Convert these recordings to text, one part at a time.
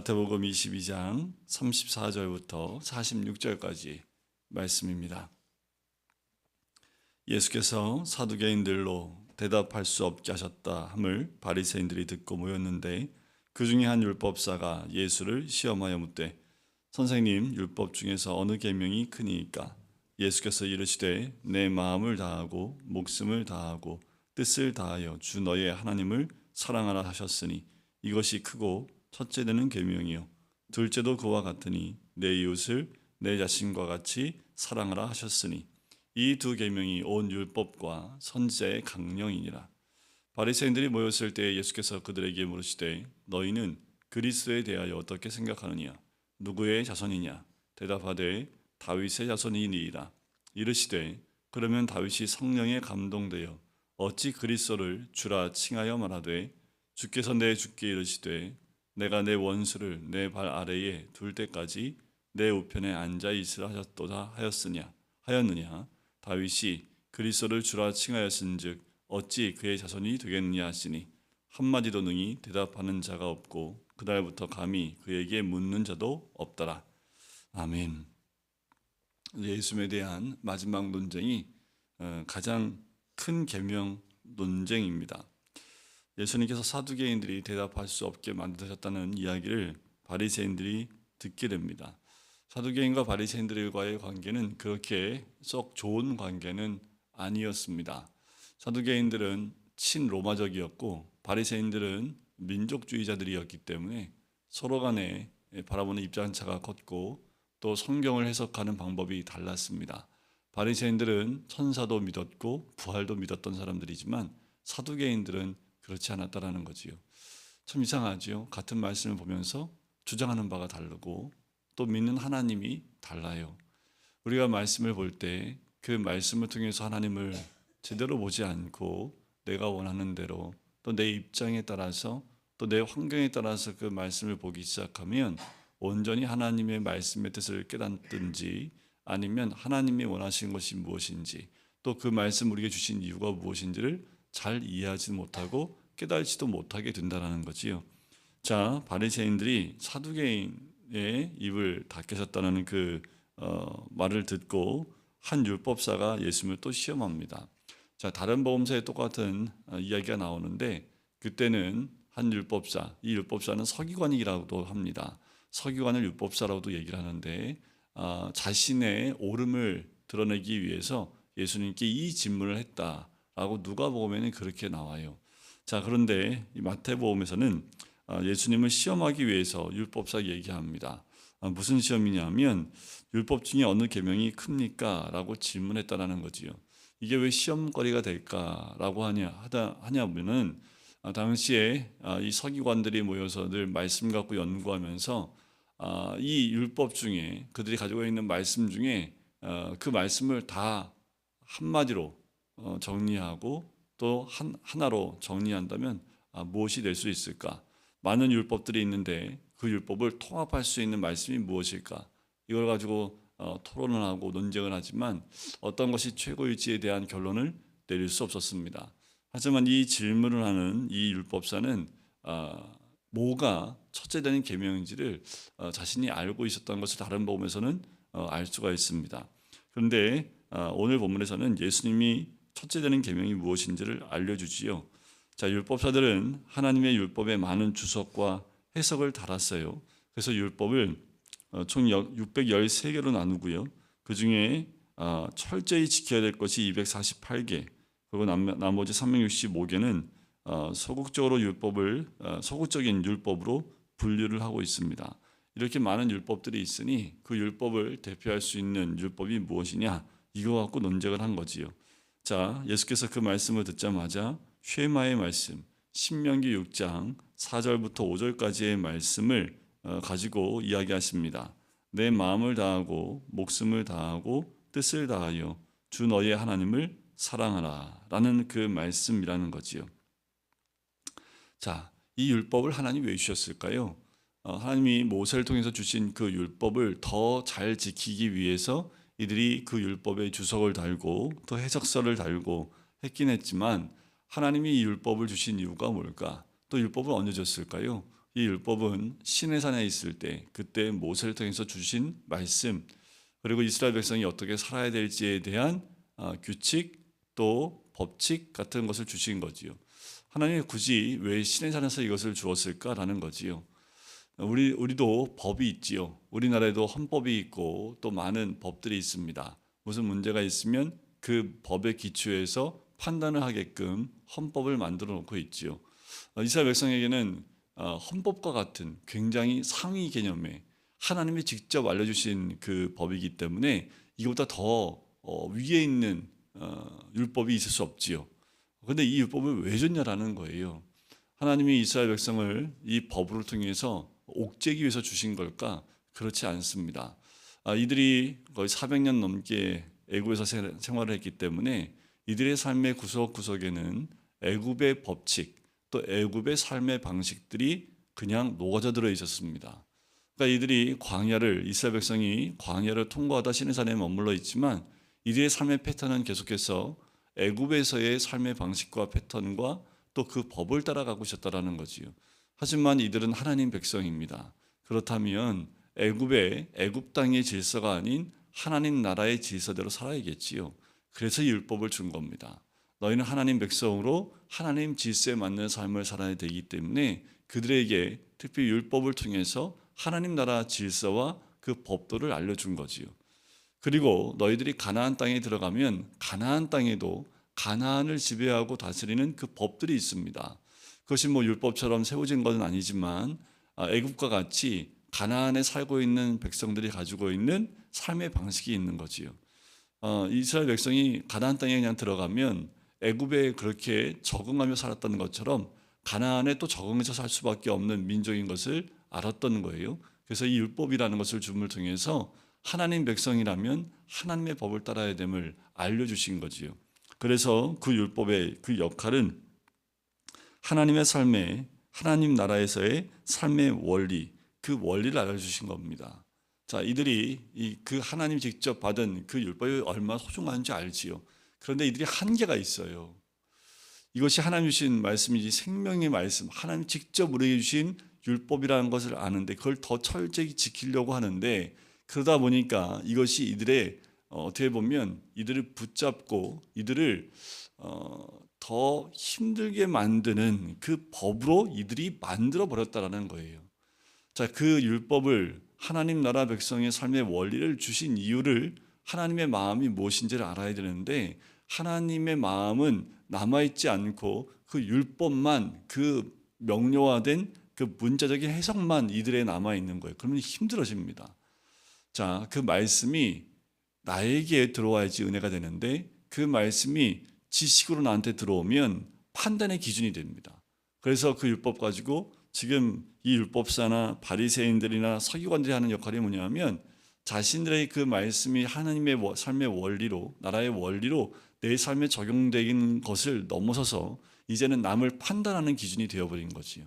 마태복음 22장 34절부터 46절까지 말씀입니다. 예수께서 사두개인들로 대답할 수 없게 하셨다 함을 바리새인들이 듣고 모였는데 그 중에 한 율법사가 예수를 시험하여 묻되 선생님, 율법 중에서 어느 계명이 크니이까? 예수께서 이르시되 내 마음을 다하고 목숨을 다하고 뜻을 다하여 주 너의 하나님을 사랑하라 하셨으니 이것이 크고 첫째 되는 계명이요 둘째도 그와 같으니 내 이웃을 내 자신과 같이 사랑하라 하셨으니 이 두 계명이 온 율법과 선지자의 강령이니라. 바리새인들이 모였을 때 예수께서 그들에게 물으시되 너희는 그리스도에 대하여 어떻게 생각하느냐? 누구의 자손이냐? 대답하되 다윗의 자손이니이다. 이르시되 그러면 다윗이 성령에 감동되어 어찌 그리스도를 주라 칭하여 말하되 주께서 내 주께 이르시되 내가 내 원수를 내 발 아래에 둘 때까지 내 우편에 앉아 있으라 하셨도다 하였느냐? 다윗이 그리스도를 주라 칭하였은즉 어찌 그의 자손이 되겠느냐 하시니 한마디도 능히 대답하는 자가 없고 그날부터 감히 그에게 묻는 자도 없더라. 아멘. 예수님에 대한 마지막 논쟁이 가장 큰 계명 논쟁입니다. 예수님께서 사두개인들이 대답할 수 없게 만드셨다는 이야기를 바리새인들이 듣게 됩니다. 사두개인과 바리새인들과의 관계는 그렇게 썩 좋은 관계는 아니었습니다. 사두개인들은 친로마적이었고 바리새인들은 민족주의자들이었기 때문에 서로 간에 바라보는 입장차가 컸고 또 성경을 해석하는 방법이 달랐습니다. 바리새인들은 천사도 믿었고 부활도 믿었던 사람들이지만 사두개인들은 그렇지 않았다라는 거지요. 참 이상하지요. 같은 말씀을 보면서 주장하는 바가 다르고 또 믿는 하나님이 달라요. 우리가 말씀을 볼 때 그 말씀을 통해서 하나님을 제대로 보지 않고 내가 원하는 대로 또 내 입장에 따라서 또 내 환경에 따라서 그 말씀을 보기 시작하면 온전히 하나님의 말씀의 뜻을 깨닫든지 아니면 하나님이 원하시는 것이 무엇인지 또 그 말씀 우리에게 주신 이유가 무엇인지를 잘 이해하지 못하고 깨달지도 못하게 된다는 거지요. 자, 바리새인들이 사두개인의 입을 닫으셨다는 그 말을 듣고 한 율법사가 예수님을 또 시험합니다. 자, 다른 복음서에 똑같은 이야기가 나오는데 그때는 한 율법사, 이 율법사는 서기관이라고도 합니다. 서기관을 율법사라고도 얘기를 하는데 자신의 옳음을 드러내기 위해서 예수님께 이 질문을 했다라고 누가복음에는 그렇게 나와요. 자, 그런데 이 마태복음에서는 예수님을 시험하기 위해서 율법사 얘기합니다. 무슨 시험이냐면 율법 중에 어느 계명이 큽니까? 라고 질문했다라는 거지요. 이게 왜 시험거리가 될까라고 하냐면은 당시에 이 서기관들이 모여서 늘 말씀 갖고 연구하면서 이 율법 중에 그들이 가지고 있는 말씀 중에 그 말씀을 다 한마디로 정리하고 또 하나로 정리한다면 무엇이 될 수 있을까? 많은 율법들이 있는데 그 율법을 통합할 수 있는 말씀이 무엇일까? 이걸 가지고 토론을 하고 논쟁을 하지만 어떤 것이 최고일지에 대한 결론을 내릴 수 없었습니다. 하지만 이 질문을 하는 이 율법사는 뭐가 첫째 되는 계명인지를 자신이 알고 있었던 것을 다른 복음에서는 알 수가 있습니다. 그런데 오늘 본문에서는 예수님이 첫째 되는 계명이 무엇인지를 알려주지요. 자, 율법사들은 하나님의 율법에 많은 주석과 해석을 달았어요. 그래서 율법을 총 613개로 나누고요. 그 중에 철저히 지켜야 될 것이 248개, 그리고 나머지 365개는 소극적인 율법으로 분류를 하고 있습니다. 이렇게 많은 율법들이 있으니 그 율법을 대표할 수 있는 율법이 무엇이냐? 이거 갖고 논쟁을 한 거지요. 자, 예수께서 그 말씀을 듣자마자 쉐마의 말씀, 신명기 6장 4절부터 5절까지의 말씀을 가지고 이야기하십니다. 내 마음을 다하고 목숨을 다하고 뜻을 다하여 주 너의 하나님을 사랑하라 라는 그 말씀이라는 거지요. 자, 이 율법을 하나님이 왜 주셨을까요? 하나님이 모세를 통해서 주신 그 율법을 더 잘 지키기 위해서 이들이 그 율법에 주석을 달고 또 해석서를 달고 했긴 했지만 하나님이 이 율법을 주신 이유가 뭘까? 또 율법을 언제 줬을까요? 이 율법은 시내산에 있을 때 그때 모세를 통해서 주신 말씀, 그리고 이스라엘 백성이 어떻게 살아야 될지에 대한 규칙 또 법칙 같은 것을 주신 거지요. 하나님이 굳이 왜 시내산에서 이것을 주었을까라는 거지요. 우리도 법이 있지요. 우리나라에도 헌법이 있고 또 많은 법들이 있습니다. 무슨 문제가 있으면 그 법에 기초해서 판단을 하게끔 헌법을 만들어 놓고 있지요. 이스라엘 백성에게는 헌법과 같은 굉장히 상위 개념의 하나님이 직접 알려주신 그 법이기 때문에 이보다 더 위에 있는 율법이 있을 수 없지요. 그런데 이 율법을 왜 줬냐라는 거예요. 하나님이 이스라엘 백성을 이 법을 통해서 옥죄기 위해서 주신 걸까? 그렇지 않습니다. 이들이 거의 400년 넘게 애굽에서 생활을 했기 때문에 이들의 삶의 구석구석에는 애굽의 법칙 또 애굽의 삶의 방식들이 그냥 녹아져 들어 있었습니다. 그러니까 이들이 이스라엘 백성이 광야를 통과하다 시내산에 머물러 있지만 이들의 삶의 패턴은 계속해서 애굽에서의 삶의 방식과 패턴과 또 그 법을 따라가고 있었다라는 거지요. 하지만 이들은 하나님 백성입니다. 그렇다면 애굽 땅의 질서가 아닌 하나님 나라의 질서대로 살아야겠지요. 그래서 율법을 준 겁니다. 너희는 하나님 백성으로 하나님 질서에 맞는 삶을 살아야 되기 때문에 그들에게 특히 율법을 통해서 하나님 나라 질서와 그 법도를 알려준 거지요. 그리고 너희들이 가나안 땅에 들어가면 가나안 땅에도 가나안을 지배하고 다스리는 그 법들이 있습니다. 그것이 율법처럼 세워진 것은 아니지만 애굽과 같이 가나안에 살고 있는 백성들이 가지고 있는 삶의 방식이 있는 거지요. 이스라엘 백성이 가나안 땅에 그냥 들어가면 애굽에 그렇게 적응하며 살았던 것처럼 가나안에 또 적응해서 살 수밖에 없는 민족인 것을 알았던 거예요. 그래서 이 율법이라는 것을 줌을 통해서 하나님 백성이라면 하나님의 법을 따라야 됨을 알려주신 거지요. 그래서 그 율법의 그 역할은 하나님의 삶의 하나님 나라에서의 삶의 원리, 그 원리를 알려주신 겁니다. 자, 이들이 그 하나님 직접 받은 그 율법이 얼마나 소중한지 알지요. 그런데 이들이 한계가 있어요. 이것이 하나님 주신 말씀이지 생명의 말씀, 하나님 직접 우리에게 주신 율법이라는 것을 아는데 그걸 더 철저히 지키려고 하는데 그러다 보니까 이것이 이들의 어떻게 보면 이들을 붙잡고 이들을 더 힘들게 만드는 그 법으로 이들이 만들어 버렸다라는 거예요. 자, 그 율법을 하나님 나라 백성의 삶의 원리를 주신 이유를 하나님의 마음이 무엇인지를 알아야 되는데 하나님의 마음은 남아있지 않고 그 율법만 그 명료화된 그 문자적인 해석만 이들에 남아있는 거예요. 그러면 힘들어집니다. 자, 그 말씀이 나에게 들어와야지 은혜가 되는데 그 말씀이 지식으로 나한테 들어오면 판단의 기준이 됩니다. 그래서 그 율법 가지고 지금 이 율법사나 바리새인들이나 서기관들이 하는 역할이 뭐냐면 자신들의 그 말씀이 하나님의 삶의 원리로 나라의 원리로 내 삶에 적용되는 것을 넘어서서 이제는 남을 판단하는 기준이 되어버린 거지요.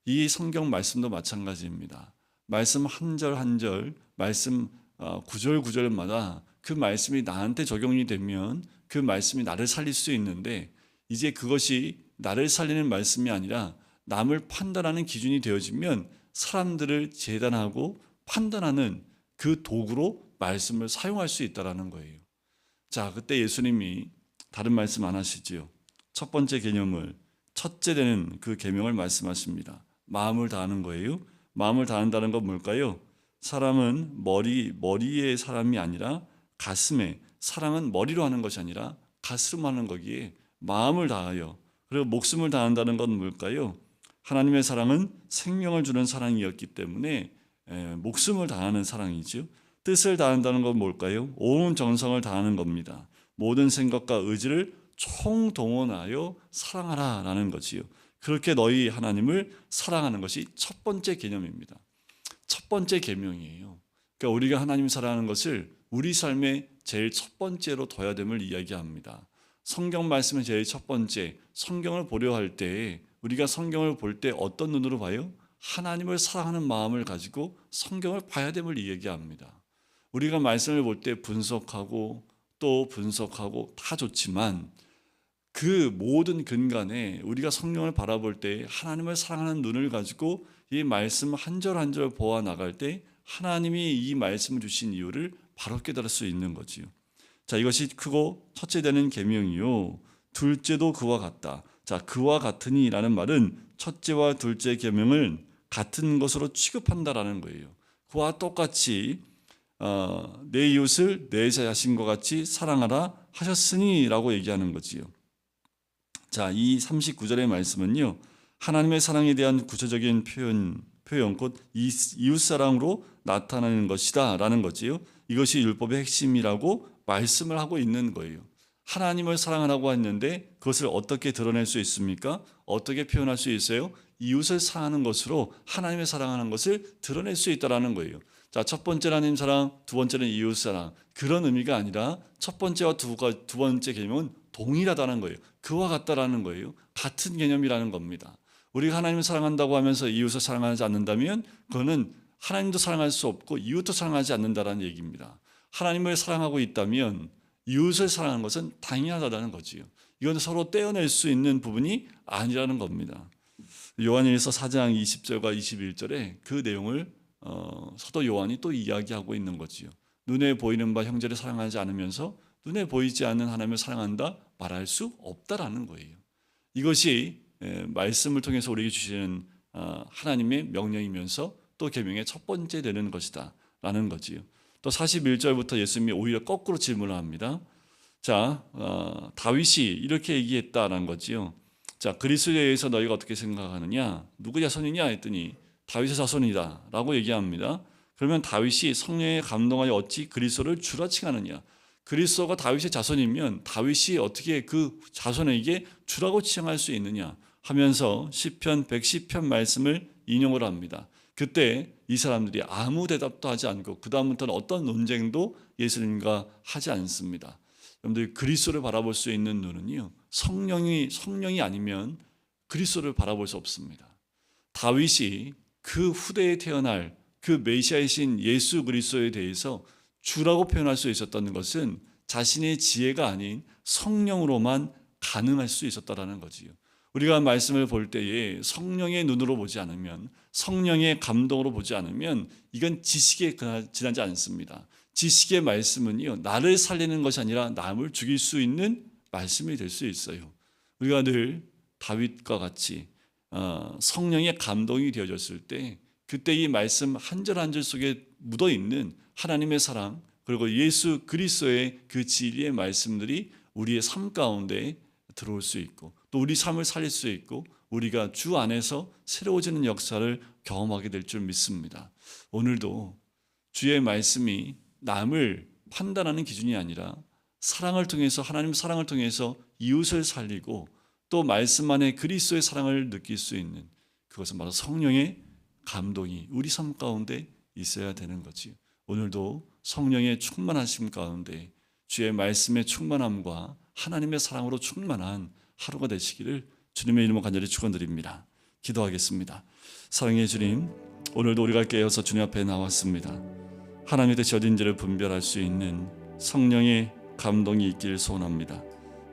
이 성경 말씀도 마찬가지입니다. 말씀 한 절 한 절, 말씀 구절 구절마다 그 말씀이 나한테 적용이 되면 그 말씀이 나를 살릴 수 있는데 이제 그것이 나를 살리는 말씀이 아니라 남을 판단하는 기준이 되어지면 사람들을 재단하고 판단하는 그 도구로 말씀을 사용할 수 있다는 거예요. 자, 그때 예수님이 다른 말씀 안 하시지요. 첫 번째 개념을 첫째 되는 그 계명을 말씀하십니다. 마음을 다하는 거예요. 마음을 다한다는 건 뭘까요? 사람은 머리의 사람이 아니라 가슴에, 사랑은 머리로 하는 것이 아니라 가슴으로 하는 거기에 마음을 다하여, 그리고 목숨을 다한다는 건 뭘까요? 하나님의 사랑은 생명을 주는 사랑이었기 때문에 목숨을 다하는 사랑이죠. 뜻을 다한다는 건 뭘까요? 온 정성을 다하는 겁니다. 모든 생각과 의지를 총동원하여 사랑하라라는 거지요. 그렇게 너희 하나님을 사랑하는 것이 첫 번째 개념입니다. 첫 번째 계명이에요. 그러니까 우리가 하나님 사랑하는 것을 우리 삶의 제일 첫 번째로 둬야 됨을 이야기합니다. 성경 말씀의 제일 첫 번째, 성경을 보려 할 때 우리가 성경을 볼 때 어떤 눈으로 봐요? 하나님을 사랑하는 마음을 가지고 성경을 봐야 됨을 이야기합니다. 우리가 말씀을 볼 때 분석하고 또 분석하고 다 좋지만 그 모든 근간에 우리가 성령을 바라볼 때 하나님을 사랑하는 눈을 가지고 이 말씀 한 절 한 절 보아 나갈 때 하나님이 이 말씀을 주신 이유를 바로 깨달을 수 있는 거지요. 자, 이것이 크고 첫째 되는 계명이요 둘째도 그와 같다. 자, 그와 같으니라는 말은 첫째와 둘째 계명을 같은 것으로 취급한다라는 거예요. 그와 똑같이 내 이웃을 내 자신과 같이 사랑하라 하셨으니라고 얘기하는 거지요. 자, 이 39절의 말씀은요, 하나님의 사랑에 대한 구체적인 표현 곧 이웃사랑으로 나타나는 것이다 라는 거지요. 이것이 율법의 핵심이라고 말씀을 하고 있는 거예요. 하나님을 사랑하라고 했는데 그것을 어떻게 드러낼 수 있습니까? 어떻게 표현할 수 있어요? 이웃을 사랑하는 것으로 하나님을 사랑하는 것을 드러낼 수 있다라는 거예요. 자, 첫 번째는 하나님 사랑, 두 번째는 이웃 사랑. 그런 의미가 아니라 첫 번째와 두 번째 개념은 동일하다는 거예요. 그와 같다라는 거예요. 같은 개념이라는 겁니다. 우리가 하나님을 사랑한다고 하면서 이웃을 사랑하지 않는다면 그거는 하나님도 사랑할 수 없고 이웃도 사랑하지 않는다라는 얘기입니다. 하나님을 사랑하고 있다면 이웃을 사랑하는 것은 당연하다는 거지요. 이건 서로 떼어낼 수 있는 부분이 아니라는 겁니다. 요한일서 4장 20절과 21절에 그 내용을 사도 요한이 또 이야기하고 있는 거지요. 눈에 보이는 바 형제를 사랑하지 않으면서 눈에 보이지 않는 하나님을 사랑한다 말할 수 없다라는 거예요. 이것이 말씀을 통해서 우리에게 주시는 하나님의 명령이면서 또 계명의 첫 번째 되는 것이다 라는 거지요. 또 41절부터 예수님이 오히려 거꾸로 질문을 합니다. 자, 다윗이 이렇게 얘기했다라는 거지요. 자, 그리스도에 대해서 너희가 어떻게 생각하느냐? 누구 자손이냐 했더니 다윗의 자손이다 라고 얘기합니다. 그러면 다윗이 성령에 감동하여 어찌 그리스도를 주라 칭하느냐? 그리스도가 다윗의 자손이면 다윗이 어떻게 그 자손에게 주라고 칭할 수 있느냐 하면서 시편 110편 말씀을 인용을 합니다. 그때 이 사람들이 아무 대답도 하지 않고 그 다음부터는 어떤 논쟁도 예수님과 하지 않습니다. 여러분들 그리스도를 바라볼 수 있는 눈은요, 성령이 아니면 그리스도를 바라볼 수 없습니다. 다윗이 그 후대에 태어날 그 메시아이신 예수 그리스도에 대해서 주라고 표현할 수 있었던 것은 자신의 지혜가 아닌 성령으로만 가능할 수 있었다라는 거지요. 우리가 말씀을 볼 때에 성령의 눈으로 보지 않으면, 성령의 감동으로 보지 않으면 이건 지식에 지나지 않습니다. 지식의 말씀은요, 나를 살리는 것이 아니라 남을 죽일 수 있는 말씀이 될 수 있어요. 우리가 늘 다윗과 같이 성령의 감동이 되어졌을 때 그때 이 말씀 한 절 한 절 속에 묻어있는 하나님의 사랑 그리고 예수 그리스도의 그 진리의 말씀들이 우리의 삶 가운데 들어올 수 있고 또 우리 삶을 살릴 수 있고 우리가 주 안에서 새로워지는 역사를 경험하게 될 줄 믿습니다. 오늘도 주의 말씀이 남을 판단하는 기준이 아니라 사랑을 통해서 하나님의 사랑을 통해서 이웃을 살리고 또 말씀 안에 그리스도의 사랑을 느낄 수 있는 그것은 바로 성령의 감동이 우리 삶 가운데 있어야 되는 거지요. 오늘도 성령의 충만하심 가운데 주의 말씀의 충만함과 하나님의 사랑으로 충만한 하루가 되시기를 주님의 이름으로 간절히 축원드립니다. 기도하겠습니다. 사랑의 주님, 오늘도 우리가 깨어서 주님 앞에 나왔습니다. 하나님의 뜻이 어딘지를 분별할 수 있는 성령의 감동이 있기를 소원합니다.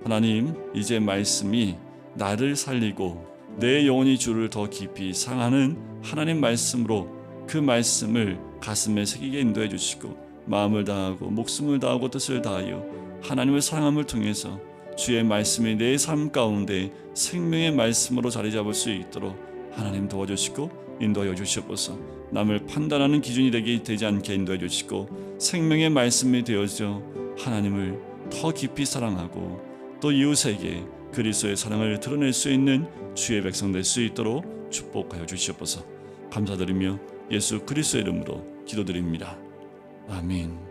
하나님, 이제 말씀이 나를 살리고 내 영혼이 주를 더 깊이 사랑하는 하나님 말씀으로 그 말씀을 가슴에 새기게 인도해 주시고 마음을 다하고 목숨을 다하고 뜻을 다하여 하나님을 사랑함을 통해서 주의 말씀이 내 삶 가운데 생명의 말씀으로 자리 잡을 수 있도록 하나님 도와주시고 인도하여 주시옵소서. 남을 판단하는 기준이 되지 않게 인도해 주시고 생명의 말씀이 되어져 하나님을 더 깊이 사랑하고 또 이웃에게 그리스도의 사랑을 드러낼 수 있는 주의 백성 될 수 있도록 축복하여 주시옵소서. 감사드리며 예수 그리스도의 이름으로 기도드립니다. 아멘.